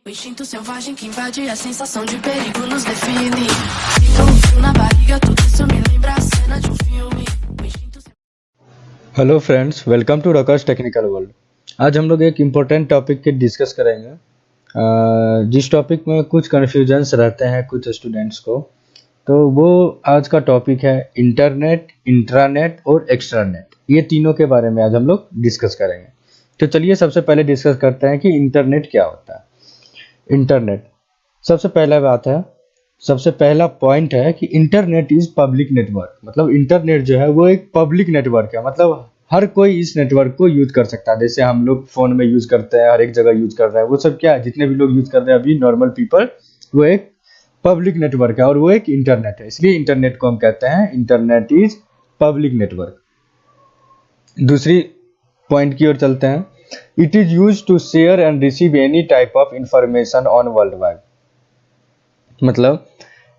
O instinto selvagem que invade a sensação de perigo nos define. Sinto um frio na barriga, tudo isso me lembra a cena de um filme. O instinto hello friends, welcome to Rockers Technical World. आज हम लोग एक important topic के discuss करेंगे, जिस topic में कुछ confusions रहते हैं कुछ स्टूडेंट्स को। तो वो आज का टॉपिक है इंटरनेट, इंट्रानेट और एक्स्ट्रानेट। ये तीनों के बारे में आज हम लोग डिस्कस करेंगे। तो चलिए सबसे पहले डिस्कस करते हैं कि इंटरनेट क्या होता है। इंटरनेट सबसे पहला पॉइंट है कि इंटरनेट इज पब्लिक नेटवर्क। मतलब इंटरनेट जो है वो एक पब्लिक नेटवर्क है, मतलब हर कोई इस नेटवर्क को यूज कर सकता है। जैसे हम लोग फोन में यूज करते हैं, हर एक जगह यूज कर रहे हैं, वो सब क्या है, जितने भी लोग यूज कर रहे हैं अभी नॉर्मल पीपल, वो एक पब्लिक नेटवर्क है और वो एक इंटरनेट है। इसलिए इंटरनेट को हम कहते हैं इंटरनेट इज पब्लिक नेटवर्क। दूसरी पॉइंट की ओर चलते हैं। It is use to share and receive any type of information on world wide. मतलब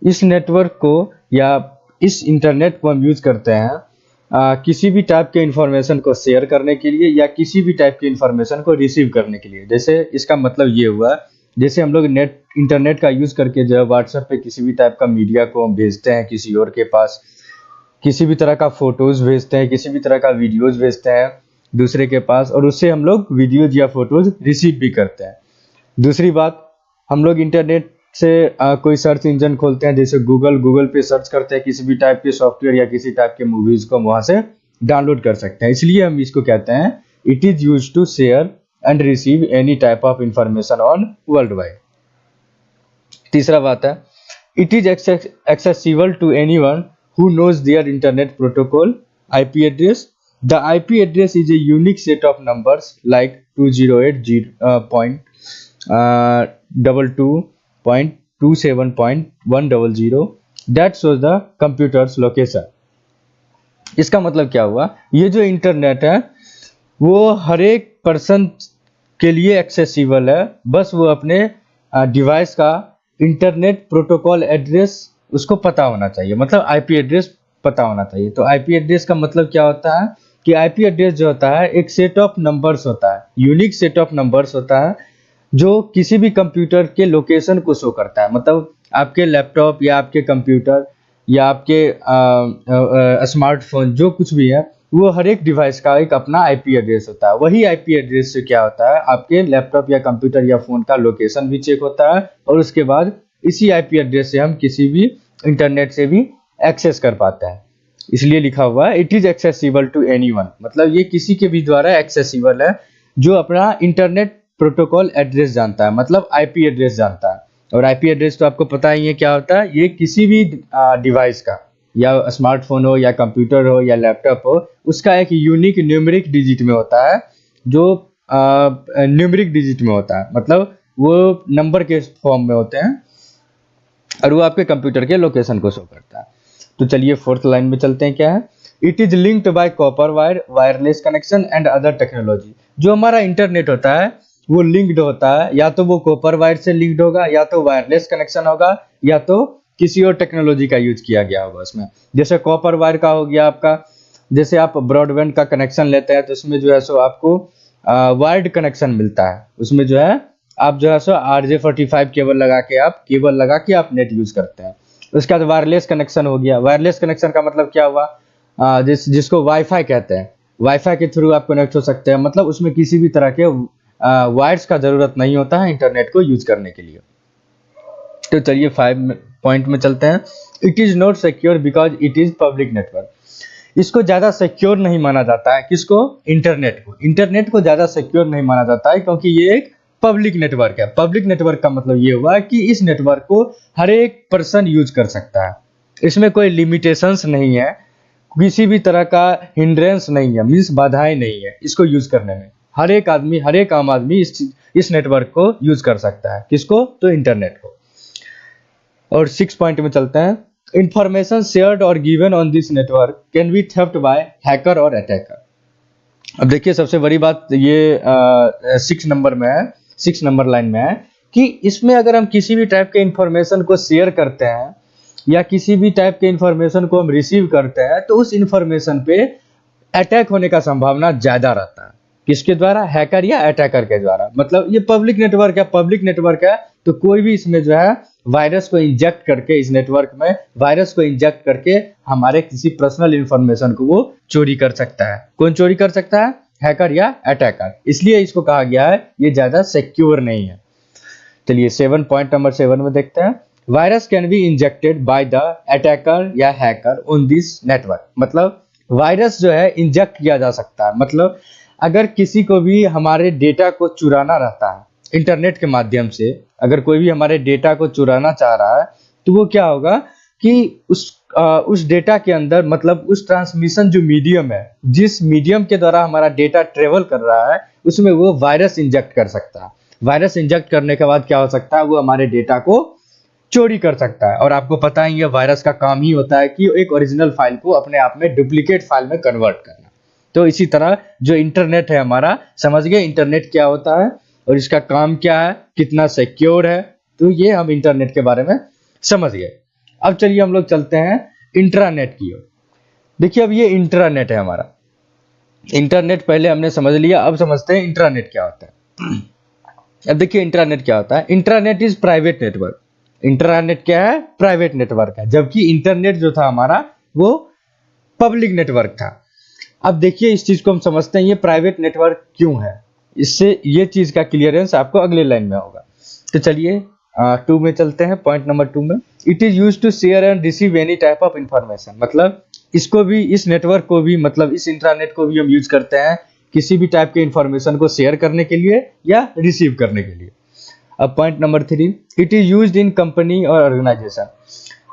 इस नेटवर्क को या इस इंटरनेट को हम यूज करते हैं किसी भी टाइप के इंफॉर्मेशन को शेयर करने के लिए या किसी भी टाइप की इंफॉर्मेशन को रिसीव करने के लिए। जैसे इसका मतलब ये हुआ, जैसे हम लोग इंटरनेट का यूज करके जो है व्हाट्सएप पे किसी भी टाइप का मीडिया को हम भेजते हैं किसी और के पास, किसी भी तरह का फोटोज भेजते हैं, किसी भी तरह का वीडियोज भेजते हैं दूसरे के पास, और उससे हम लोग वीडियोज या फोटोज रिसीव भी करते हैं। दूसरी बात, हम लोग इंटरनेट से कोई सर्च इंजन खोलते हैं, जैसे गूगल पे सर्च करते हैं किसी भी टाइप के सॉफ्टवेयर या किसी टाइप के मूवीज को हम वहां से डाउनलोड कर सकते हैं। इसलिए हम इसको कहते हैं it is use to share and receive any type of information on world wide. तीसरा बात है, it is accessible to anyone who knows their internet protocol IP address. The IP address is a unique set of numbers like 208.22.100 that shows the computer's location. इसका मतलब क्या हुआ, ये जो internet है वो हर एक पर्सन के लिए एक्सेसिबल है, बस वो अपने डिवाइस का इंटरनेट प्रोटोकॉल एड्रेस उसको पता होना चाहिए, मतलब आईपी एड्रेस पता होना चाहिए। तो आईपी एड्रेस का मतलब क्या होता है कि आईपी एड्रेस जो होता है एक सेट ऑफ नंबर्स होता है, यूनिक सेट ऑफ नंबर्स होता है जो किसी भी कंप्यूटर के लोकेशन को शो करता है। मतलब आपके लैपटॉप या आपके कंप्यूटर या आपके स्मार्टफोन जो कुछ भी है, वो हर एक डिवाइस का एक अपना आईपी एड्रेस होता है। वही आईपी एड्रेस से क्या होता है, आपके लैपटॉप या कंप्यूटर या फोन का लोकेशन भी चेक होता है, और उसके बाद इसी आईपी एड्रेस से हम किसी भी इंटरनेट से भी एक्सेस कर पाते हैं। इसलिए लिखा हुआ है it is accessible to anyone, मतलब ये किसी के भी द्वारा एक्सेसिबल है जो अपना इंटरनेट प्रोटोकॉल एड्रेस जानता है, मतलब आईपी एड्रेस जानता है। और आईपी एड्रेस तो आपको पता ही है क्या होता है, ये किसी भी डिवाइस का, या स्मार्टफोन हो या कंप्यूटर हो या लैपटॉप हो, उसका एक यूनिक न्यूमेरिक डिजिट में होता है, जो न्यूमेरिक डिजिट में होता है, मतलब वो नंबर के फॉर्म में होते हैं और वो आपके कंप्यूटर के लोकेशन को शो करता है। तो चलिए फोर्थ लाइन में चलते हैं। क्या है, it is linked by copper wire, wireless connection and other technology. जो हमारा इंटरनेट होता है वो लिंक्ड होता है, या तो वो कॉपर वायर से लिंक्ड होगा, या तो वायरलेस कनेक्शन होगा, या तो किसी और टेक्नोलॉजी का यूज किया गया होगा उसमें। जैसे कॉपर वायर का हो गया आपका, जैसे आप ब्रॉडबैंड का कनेक्शन लेते हैं तो उसमें जो है सो आपको वायर्ड कनेक्शन मिलता है, उसमें जो है आप जो है सो RJ45 केबल लगा के आप नेट यूज करते हैं। उसके बाद वायरलेस कनेक्शन हो गया। वायरलेस कनेक्शन का मतलब क्या हुआ, जिसको वाईफाई कहते हैं, वाईफाई के थ्रू आप कनेक्ट हो सकते हैं, मतलब उसमें किसी भी तरह के वायर्स का जरूरत नहीं होता है इंटरनेट को यूज करने के लिए। तो चलिए 5 पॉइंट में चलते हैं। It is not secure because it is public network. इसको ज्यादा सिक्योर नहीं माना जाता है, किसको, इंटरनेट को ज्यादा सिक्योर नहीं माना जाता है क्योंकि ये एक पब्लिक नेटवर्क है। पब्लिक नेटवर्क का मतलब ये हुआ कि इस नेटवर्क को हर एक पर्सन यूज कर सकता है, इसमें कोई लिमिटेशंस नहीं है, किसी भी तरह का हिंड्रेंस नहीं है, मींस बाधाएं नहीं है इसको यूज करने में। हर एक आम आदमी इस नेटवर्क को यूज कर सकता है। किसको, तो इंटरनेट को। और 6 पॉइंट में चलते हैं। इंफॉर्मेशन शेयर्ड और given on this network can be theft by hacker और अटैकर। अब देखिए सबसे बड़ी बात ये 6 नंबर लाइन में है कि इसमें अगर हम किसी भी टाइप के इंफॉर्मेशन को शेयर करते हैं या किसी भी टाइप के इंफॉर्मेशन को हम रिसीव करते हैं तो उस इंफॉर्मेशन पे अटैक होने का संभावना ज्यादा रहता है। किसके द्वारा? हैकर या अटैकर के द्वारा। मतलब ये पब्लिक नेटवर्क है तो कोई भी इसमें जो है वायरस को इंजेक्ट करके, इस नेटवर्क में वायरस को इंजेक्ट करके हमारे किसी पर्सनल इंफॉर्मेशन को वो चोरी कर सकता है। कौन चोरी कर सकता है? हैकर या अटैकर। इसलिए इसको कहा गया है ये ज्यादा सिक्योर नहीं है। चलिए 7 पॉइंट नंबर 7 में देखते हैं। Virus can be injected by the attacker या हैकर ऑन दिस नेटवर्क। मतलब वायरस जो है इंजेक्ट किया जा सकता है। मतलब अगर किसी को भी हमारे डेटा को चुराना रहता है इंटरनेट के माध्यम से, अगर कोई भी हमारे डेटा को चुराना चाह रहा है तो वो क्या होगा कि उस डेटा के अंदर, मतलब उस ट्रांसमिशन जो मीडियम है, जिस मीडियम के द्वारा हमारा डेटा ट्रेवल कर रहा है, उसमें वो वायरस इंजेक्ट कर सकता है। वायरस इंजेक्ट करने के बाद क्या हो सकता है? वो हमारे डेटा को चोरी कर सकता है। और आपको पता ही है वायरस का काम ही होता है कि एक ओरिजिनल फाइल को अपने आप में डुप्लीकेट फाइल में कन्वर्ट करना। तो इसी तरह जो इंटरनेट है हमारा, समझ गए इंटरनेट क्या होता है और इसका काम क्या है, कितना सिक्योर है, तो ये हम इंटरनेट के बारे में समझ गए। अब चलिए हम लोग चलते हैं इंट्रानेट की ओर। देखिए अब ये इंट्रानेट है हमारा। इंटरनेट पहले हमने समझ लिया, अब समझते हैं इंट्रानेट क्या होता है। अब देखिए इंट्रानेट क्या होता है। Intranet is private network. Intranet क्या है? प्राइवेट नेटवर्क है, जबकि इंटरनेट जो था हमारा वो पब्लिक नेटवर्क था। अब देखिए इस चीज को हम समझते हैं ये प्राइवेट नेटवर्क क्यों है। इससे ये चीज का क्लियरेंस आपको अगले लाइन में होगा। तो चलिए 2 में चलते हैं, पॉइंट नंबर 2 में। It is used to share and receive any type of information. मतलब इसको भी, इस नेटवर्क को भी, मतलब इस इंट्रानेट को भी हम यूज करते हैं किसी भी टाइप के इंफॉर्मेशन को शेयर करने के लिए या रिसीव करने के लिए। अब point number 3, it is used in company और ऑर्गेनाइजेशन।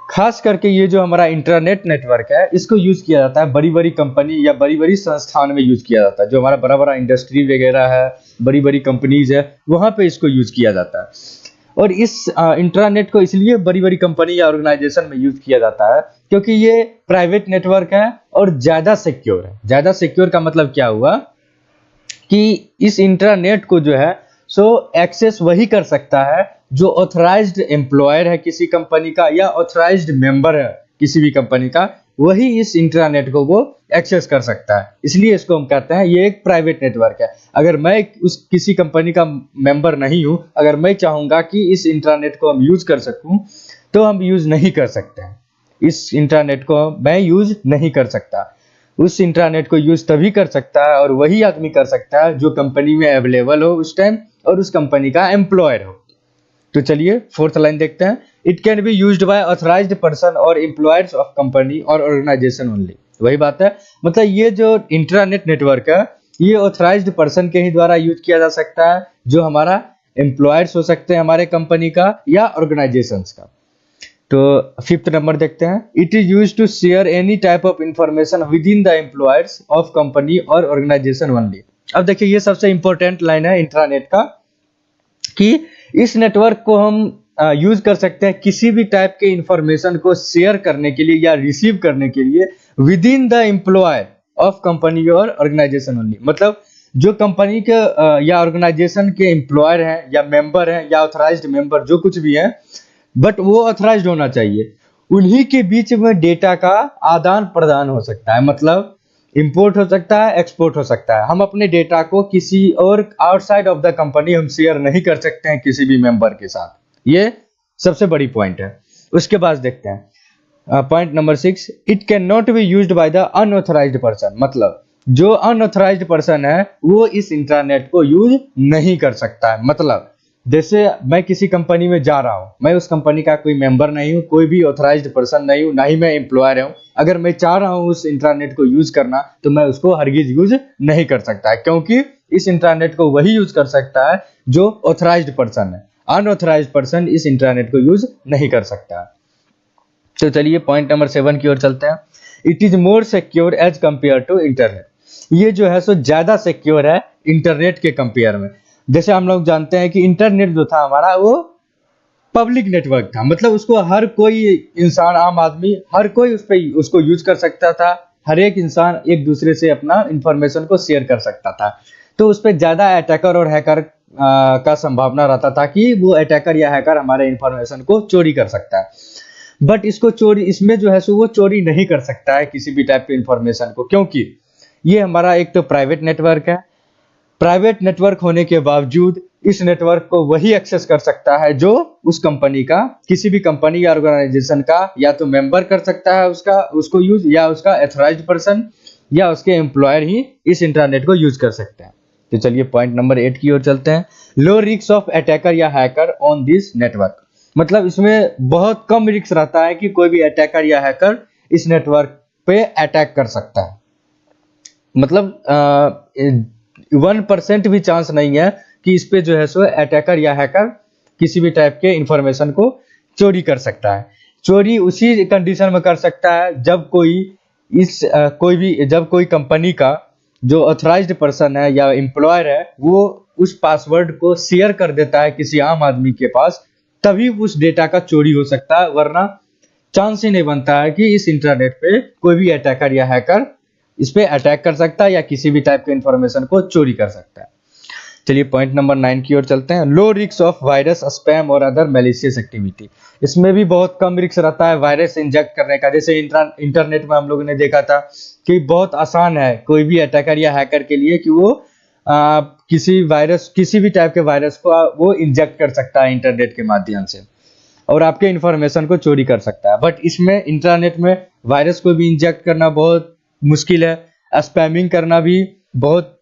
खास करके ये जो हमारा इंटरनेट नेटवर्क है इसको यूज किया जाता है बड़ी बड़ी कंपनी या बड़ी बड़ी संस्थान में यूज किया जाता है। जो हमारा बड़ा बड़ा इंडस्ट्री वगैरह है, बड़ी बड़ी कंपनीज है, वहां पे इसको यूज किया जाता है। और इस इंटरनेट को इसलिए बड़ी बड़ी कंपनी या ऑर्गेनाइजेशन में यूज किया जाता है क्योंकि ये प्राइवेट नेटवर्क है और ज्यादा सिक्योर है। ज्यादा सिक्योर का मतलब क्या हुआ कि इस इंटरनेट को जो है सो एक्सेस वही कर सकता है जो ऑथराइज्ड एम्प्लॉयर है किसी कंपनी का या ऑथराइज्ड मेंबर है किसी भी कंपनी का, वही इस इंटरनेट को वो एक्सेस कर सकता है। इसलिए इसको हम कहते हैं ये एक प्राइवेट नेटवर्क है। अगर मैं उस किसी कंपनी का मेंबर नहीं हूं, अगर मैं चाहूंगा कि इस इंटरनेट को हम यूज कर सकूं तो हम यूज नहीं कर सकते हैं। इस इंटरनेट को मैं यूज नहीं कर सकता। उस इंटरनेट को यूज तभी कर सकता है और वही आदमी कर सकता है जो कंपनी में अवेलेबल हो उस टाइम और उस कंपनी का एम्प्लॉयर हो। तो चलिए 4th लाइन देखते हैं। It can be used bye authorised person और एम्प्लॉयर्स ऑफ कंपनी और ऑर्गेनाइजेशन ओनली। वही बात है, मतलब ये जो इंटरनेट नेटवर्क है ये ऑथराइज्ड पर्सन के ही द्वारा यूज किया जा सकता है, जो हमारा एम्प्लॉयर्स हो सकते हैं हमारे कंपनी का या ऑर्गेनाइजेशंस का। तो 5th नंबर देखते हैं। It is used to share any type of information within the employers of company और ऑर्गेनाइजेशन ओनली। अब देखिए ये सबसे इंपॉर्टेंट लाइन है इंट्रानेट का कि इस नेटवर्क को हम यूज कर सकते हैं किसी भी टाइप के इंफॉर्मेशन को शेयर करने के लिए या रिसीव करने के लिए with in the employer of company और ऑर्गेनाइजेशन ओनली। मतलब जो कंपनी के या ऑर्गेनाइजेशन के एम्प्लॉयर हैं या मेंबर हैं या ऑथराइज्ड मेंबर जो कुछ भी हैं, बट वो ऑथराइज्ड होना चाहिए। उन्हीं के बीच में डेटा का आदान प्रदान हो सकता है। मतलब इंपोर्ट हो सकता है, एक्सपोर्ट हो सकता है। हम अपने डेटा को किसी और आउटसाइड ऑफ द कंपनी हम शेयर नहीं कर सकते हैं किसी भी मेंबर के साथ। ये सबसे बड़ी पॉइंट है। उसके बाद देखते हैं point number 6, it can not be used by the unauthorized person. मतलब जो अनऑथराइज्ड पर्सन है वो इस इंटरनेट को यूज नहीं कर सकता है। मतलब जैसे मैं किसी कंपनी में जा रहा हूं, मैं उस कंपनी का कोई मेंबर नहीं हूं, कोई भी ऑथराइज्ड पर्सन नहीं हूं, ना ही मैं एम्प्लॉयर हूं। अगर मैं चाह रहा हूं उस इंटरनेट को यूज करना तो मैं उसको हरगिज यूज नहीं कर सकता है, क्योंकि इस इंटरनेट को वही यूज कर सकता है जो ऑथराइज्ड पर्सन है। अनऑथराइज्ड पर्सन इस इंटरनेट को यूज नहीं कर सकता है। तो चलिए पॉइंट नंबर 7 की ओर चलते हैं। It is more secure as compare to internet. ये जो है सो ज्यादा सिक्योर है इंटरनेट के कंपेयर में। जैसे हम लोग जानते हैं कि इंटरनेट जो था हमारा वो पब्लिक नेटवर्क था। मतलब उसको हर कोई इंसान, आम आदमी, हर कोई उसको यूज कर सकता था। हर एक इंसान एक दूसरे से अपना इंफॉर्मेशन को शेयर कर सकता था। तो उस पर ज्यादा अटैकर और हैकर का संभावना रहता था कि वो अटैकर या हैकर हमारे इंफॉर्मेशन को चोरी कर सकता है। बट इसमें जो है सो वो चोरी नहीं कर सकता है किसी भी टाइप के इंफॉर्मेशन को, क्योंकि ये हमारा एक तो प्राइवेट नेटवर्क है प्राइवेट नेटवर्क होने के बावजूद इस नेटवर्क को वही एक्सेस कर सकता है जो उस कंपनी का, किसी भी कंपनी या ऑर्गेनाइजेशन का या तो मेंबर कर सकता है उसको यूज, या उसका एथोराइज्ड पर्सन या उसके एम्प्लॉयर ही इस इंटरनेट को यूज कर सकते हैं। तो चलिए पॉइंट नंबर 8 की ओर चलते हैं। लो रिस्क ऑफ अटैकर या हैकर ऑन दिस नेटवर्क। मतलब इसमें बहुत कम रिस्क रहता है कि कोई भी अटैकर या हैकर इस नेटवर्क पे अटैक कर सकता है। मतलब 1% भी चांस नहीं है कि इस पे जो है सो अटैकर या हैकर किसी भी टाइप के इंफॉर्मेशन को चोरी कर सकता है। चोरी उसी कंडीशन में कर सकता है जब कोई कंपनी का जो ऑथराइज्ड पर्सन है या एम्प्लॉयर है वो उस पासवर्ड को शेयर कर देता है किसी आम आदमी के पास, तभी उस डेटा का चोरी हो सकता है, वरना चांस ही नहीं बनता है कि इस इंटरनेट पे कोई भी अटैकर या हैकर इस पे अटैक कर सकता है या किसी भी टाइप के इंफॉर्मेशन को चोरी कर सकता है। चलिए पॉइंट नंबर 9 की ओर चलते हैं। Low risk of virus, spam और अदर मैलिशियस एक्टिविटी। इसमें भी बहुत कम रिस्क रहता है वायरस इंजेक्ट करने का। जैसे इंटरनेट में हम लोगों ने देखा था कि बहुत आसान है कोई भी अटैकर या हैकर के लिए कि वो किसी भी टाइप के वायरस को वो इंजेक्ट कर सकता है इंटरनेट के माध्यम से और आपके इंफॉर्मेशन को चोरी कर सकता है। बट इसमें इंटरनेट में वायरस को भी इंजेक्ट करना बहुत मुश्किल है, स्पैमिंग करना भी बहुत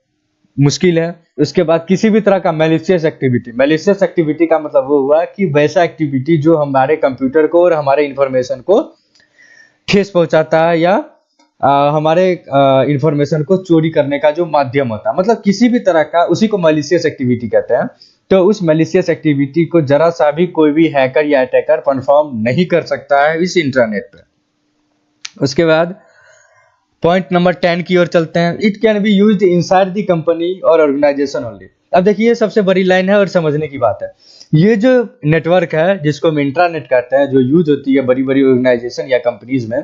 मुश्किल है। उसके बाद किसी भी तरह का मैलिशियस एक्टिविटी का मतलब वो हुआ कि वैसा एक्टिविटी जो हमारे कंप्यूटर को और हमारे इंफॉर्मेशन को ठेस पहुंचाता है या हमारे इंफॉर्मेशन को चोरी करने का जो माध्यम होता है, मतलब किसी भी तरह का, उसी को मैलिशियस एक्टिविटी कहते हैं। तो उस मैलिशियस एक्टिविटी को जरा सा भी कोई भी हैकर या अटैकर परफॉर्म नहीं कर सकता है इस इंटरनेट पे। उसके बाद पॉइंट नंबर 10 की ओर चलते हैं। It can be used inside the company और ऑर्गेनाइजेशन ओनली। अब देखिए ये सबसे बड़ी लाइन है और समझने की बात है। ये जो नेटवर्क है जिसको हम इंट्रानेट कहते हैं, जो यूज होती है बड़ी बड़ी ऑर्गेनाइजेशन या कंपनीज में,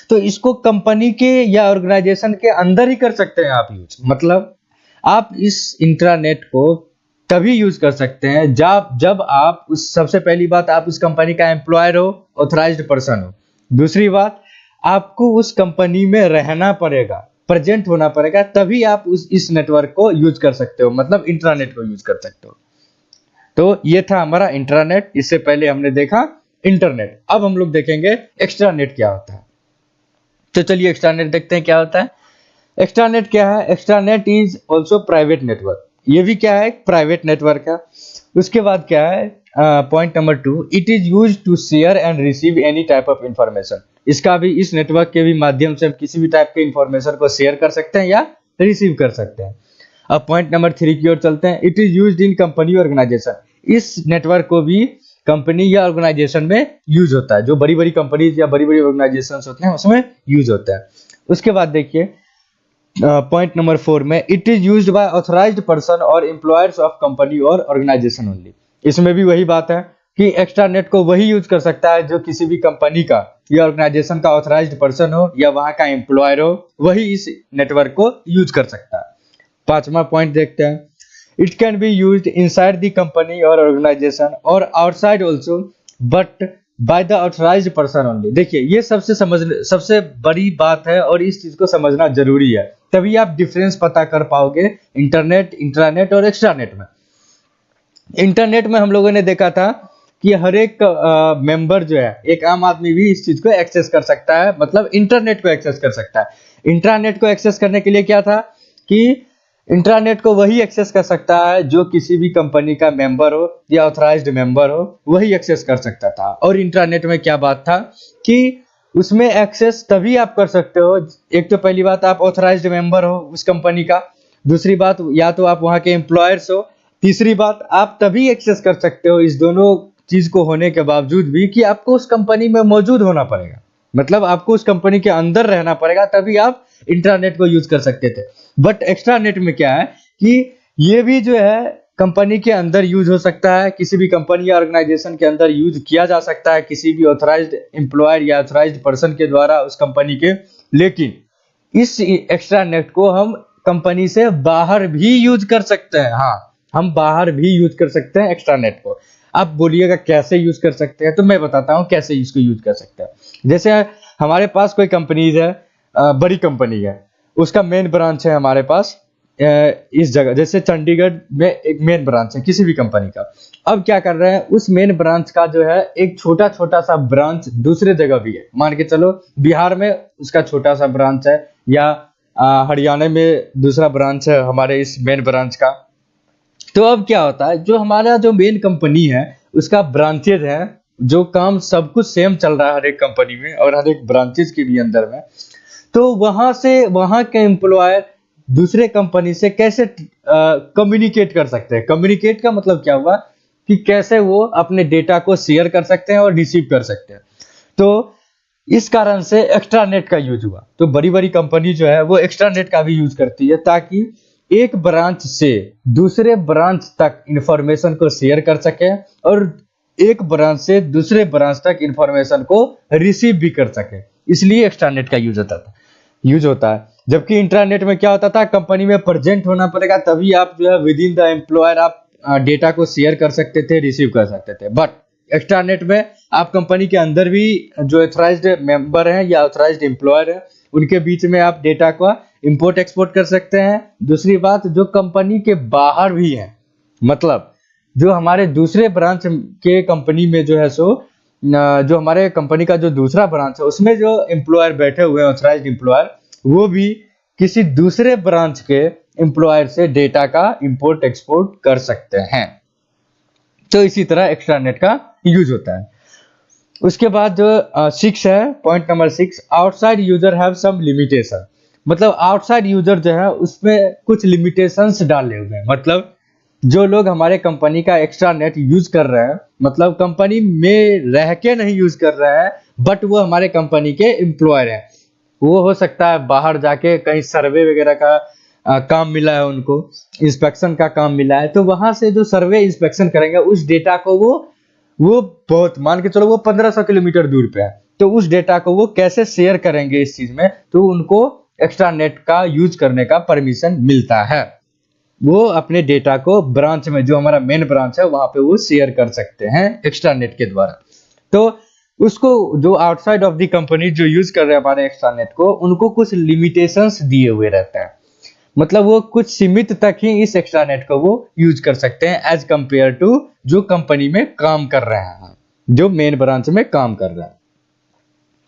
तो इसको कंपनी के या ऑर्गेनाइजेशन के अंदर ही कर सकते हैं आप यूज। मतलब आप इस इंट्रानेट को तभी यूज कर सकते हैं जब आप सबसे पहली बात आप उस कंपनी का एम्प्लॉयर हो, ऑथराइज्ड पर्सन हो। दूसरी बात, आपको उस कंपनी में रहना पड़ेगा, प्रेजेंट होना पड़ेगा, तभी आप इस नेटवर्क को यूज कर सकते हो, मतलब इंट्रानेट को यूज कर सकते हो। तो ये था हमारा इंट्रानेट। इससे पहले हमने देखा इंटरनेट। अब हम लोग देखेंगे एक्स्ट्रानेट क्या होता है। तो चलिए एक्स्ट्रानेट देखते हैं क्या होता है। एक्स्ट्रानेट क्या है? Extranet is also private network. ये भी क्या है? प्राइवेट नेटवर्क है। उसके बाद क्या है? Point number 2, it is use to share and receive any type of information. इसका भी, इस नेटवर्क के भी माध्यम से हम किसी भी टाइप के इंफॉर्मेशन को शेयर कर सकते हैं या रिसीव कर सकते हैं। अब पॉइंट नंबर 3 की ओर चलते हैं। It is used in company organization. इस नेटवर्क को भी कंपनी या ऑर्गेनाइजेशन में यूज होता है। जो बड़ी बड़ी कंपनीज या बड़ी बड़ी ऑर्गेनाइजेशन होते हैं उसमें यूज होता है। उसके बाद देखिए पॉइंट नंबर 4 में, it is used by authorised person और एम्प्लॉयर्स ऑफ कंपनी और ऑर्गेनाइजेशन ओनली। इसमें भी वही बात है कि एक्स्ट्रानेट को वही यूज कर सकता है जो किसी भी कंपनी का या ऑर्गेनाइजेशन का ऑथराइज्ड पर्सन हो या वहां का एम्प्लॉयर हो, वही इस नेटवर्क को यूज कर सकता है। 5वां पॉइंट देखते हैं। It can be used inside the company और ऑर्गेनाइजेशन और outside also but by the authorised person only. देखिए ये सबसे बड़ी बात है और इस चीज को समझना जरूरी है, तभी आप डिफरेंस पता कर पाओगे इंटरनेट, इंट्रानेट और एक्स्ट्रानेट में। इंटरनेट में हम लोगों ने देखा था कि हर एक मेंबर जो है, एक आम आदमी भी इस चीज को एक्सेस कर सकता है, मतलब इंटरनेट को एक्सेस कर सकता है। इंटरनेट को एक्सेस करने के लिए क्या था कि इंटरनेट को वही एक्सेस कर सकता है जो किसी भी कंपनी का मेंबर हो या ऑथराइज्ड मेंबर हो, वही एक्सेस कर सकता था। और इंटरनेट में क्या बात था कि उसमें एक्सेस तभी आप कर सकते हो, एक तो पहली बात आप ऑथराइज्ड मेंबर हो उस कंपनी का, दूसरी बात या तो आप वहां के एम्प्लॉयर्स हो, तीसरी बात आप तभी एक्सेस कर सकते हो इस दोनों चीज को होने के बावजूद भी कि आपको उस कंपनी में मौजूद होना पड़ेगा, मतलब आपको उस कंपनी के अंदर रहना पड़ेगा, तभी आप इंटरनेट को यूज कर सकते थे। बट एक्स्ट्रानेट में क्या है कि ये भी जो है कंपनी के अंदर यूज हो सकता है, किसी भी कंपनी या ऑर्गेनाइजेशन के अंदर यूज किया जा सकता है किसी भी ऑथराइज्ड एम्प्लॉयर या ऑथराइज्ड पर्सन के द्वारा उस कंपनी के। लेकिन इस एक्स्ट्रानेट को हम कंपनी से बाहर भी यूज कर सकते हैं। हाँ, हम बाहर भी यूज कर सकते हैं एक्स्ट्रानेट को। आप बोलिएगा कैसे यूज कर सकते हैं, तो मैं बताता हूं कैसे इसको यूज कर सकते हैं। जैसे हमारे पास कोई कंपनीज है, बड़ी कंपनी है, उसका मेन ब्रांच है हमारे पास इस जगह, जैसे चंडीगढ़ में एक मेन ब्रांच है किसी भी कंपनी का, अब क्या कर रहे हैं उस मेन ब्रांच का जो है एक छोटा छोटा सा ब्रांच दूसरे जगह भी है, मान के चलो बिहार में उसका छोटा सा ब्रांच है, या हरियाणा में दूसरा ब्रांच है हमारे इस मेन ब्रांच का। तो अब क्या होता है, जो हमारा जो मेन कंपनी है उसका ब्रांचेज है, जो काम सब कुछ सेम चल रहा है हर एक कंपनी में और हर एक ब्रांचेज के भी अंदर में, तो वहां से वहां के एम्प्लॉयर दूसरे कंपनी से कैसे कम्युनिकेट कर सकते हैं। कम्युनिकेट का मतलब क्या हुआ कि कैसे वो अपने डेटा को शेयर कर सकते हैं और रिसीव कर सकते हैं। तो इस कारण से एक्स्ट्रानेट का यूज हुआ। तो बड़ी बड़ी कंपनी जो है वो एक्स्ट्रानेट का भी यूज करती है, ताकि एक ब्रांच से दूसरे ब्रांच तक इंफॉर्मेशन को शेयर कर सके और एक ब्रांच से दूसरे ब्रांच तक इंफॉर्मेशन को रिसीव भी कर सके, इसलिए एक्स्ट्रानेट का यूज होता है। जबकि इंट्रानेट में क्या होता था, कंपनी में प्रेजेंट होना पड़ेगा तभी आप जो है विद इन द एम्प्लॉयर आप डेटा को शेयर कर सकते थे, रिसीव कर सकते थे। बट एक्स्ट्रानेट में आप कंपनी के अंदर भी जो ऑथराइज्ड मेंबर हैं या ऑथराइज्ड एम्प्लॉयर हैं उनके बीच में आप डेटा को इंपोर्ट एक्सपोर्ट कर सकते हैं। दूसरी बात, जो कंपनी के बाहर भी हैं, मतलब जो हमारे दूसरे ब्रांच के कंपनी में जो है सो जो हमारे कंपनी का जो दूसरा ब्रांच है उसमें जो एम्प्लॉयर बैठे हुए हैं ऑथराइज्ड एम्प्लॉयर, वो भी किसी दूसरे ब्रांच के एम्प्लॉयर से डेटा का इंपोर्ट एक्सपोर्ट कर सकते हैं। तो इसी तरह एक्स्ट्रानेट का यूज होता है। उसके बाद जो 6 है, point number 6, outside user have some limitation. मतलब आउटसाइड यूजर जो है उसमें कुछ लिमिटेशंस डाले हुए हैं। मतलब जो लोग हमारे कंपनी का एक्स्ट्रानेट यूज कर रहे हैं, मतलब कंपनी में रह के नहीं यूज कर रहे हैं, बट वो हमारे कंपनी के एम्प्लॉयर हैं। वो हो सकता है बाहर जाके कहीं सर्वे वगैरह का काम मिला है, उनको इंस्पेक्शन का काम मिला है, तो वहां से जो सर्वे इंस्पेक्शन करेंगे उस डेटा को वो बहुत, मान के चलो वो 1500 किलोमीटर दूर पे है, तो उस डेटा को वो कैसे शेयर करेंगे इस चीज में, तो उनको एक्स्ट्रानेट का यूज करने का परमिशन मिलता है। वो अपने डेटा को ब्रांच में, जो हमारा मेन ब्रांच है वहां पे वो शेयर कर सकते हैं एक्स्ट्रानेट के द्वारा। तो उसको जो आउटसाइड ऑफ द कंपनी जो यूज कर रहे हैं हमारे एक्स्ट्रानेट को, उनको कुछ लिमिटेशंस दिए हुए रहते हैं। मतलब वो कुछ सीमित तक ही इस एक्स्ट्रानेट को वो यूज कर सकते हैं एज कंपेयर टू जो कंपनी में काम कर रहे हैं, जो मेन ब्रांच में काम कर रहे हैं।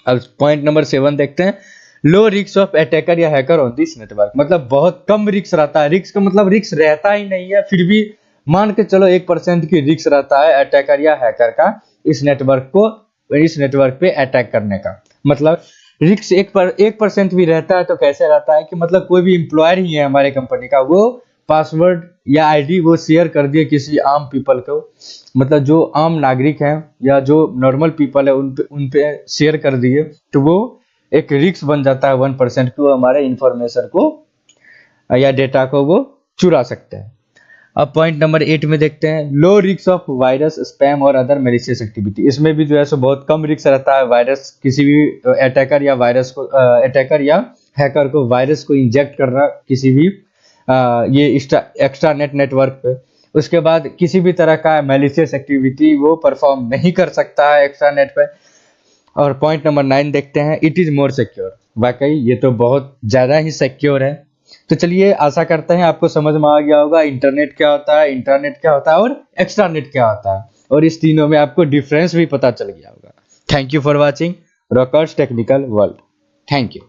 अब पॉइंट नंबर 7 देखते हैं, लो रिस्क ऑफ अटैकर या हैकर ऑन दिस नेटवर्क। मतलब बहुत कम रिस्क रहता है। रिस्क का मतलब रिस्क रहता ही नहीं है, फिर भी मान के चलो 1% की रिस्क रहता है अटैकर या हैकर का इस नेटवर्क पे अटैक करने का। मतलब रिस्क 1% भी रहता है तो कैसे रहता है कि मतलब कोई भी एम्प्लॉयर ही है हमारे कंपनी का, वो पासवर्ड या आईडी वो शेयर कर दिए किसी आम पीपल को, मतलब जो आम नागरिक हैं या जो नॉर्मल पीपल है उन पे शेयर कर दिए, तो वो एक रिस्क बन जाता है 1% की, वो हमारे इंफॉर्मेशन को या डेटा को वो चुरा सकते हैं। अब पॉइंट नंबर 8 में देखते हैं, low risk of virus, spam और अदर मैलिशियस एक्टिविटी। इसमें भी जो है सो बहुत कम रिस्क रहता है वायरस, किसी भी अटैकर या हैकर को वायरस को इंजेक्ट करना किसी भी ये एक्स्ट्रानेट नेटवर्क पे। उसके बाद किसी भी तरह का मैलिशियस एक्टिविटी वो परफॉर्म नहीं कर सकता है एक्स्ट्रानेट पे। और पॉइंट नंबर 9 देखते हैं, इट इज मोर सिक्योर। वाकई ये तो बहुत ज्यादा ही सिक्योर है। तो चलिए, आशा करते हैं आपको समझ में आ गया होगा इंटरनेट क्या होता है, इंटरनेट क्या होता है और एक्स्ट्रानेट क्या होता है, और इस तीनों में आपको डिफरेंस भी पता चल गया होगा। Thank you for watching Rockers Technical World. Thank you.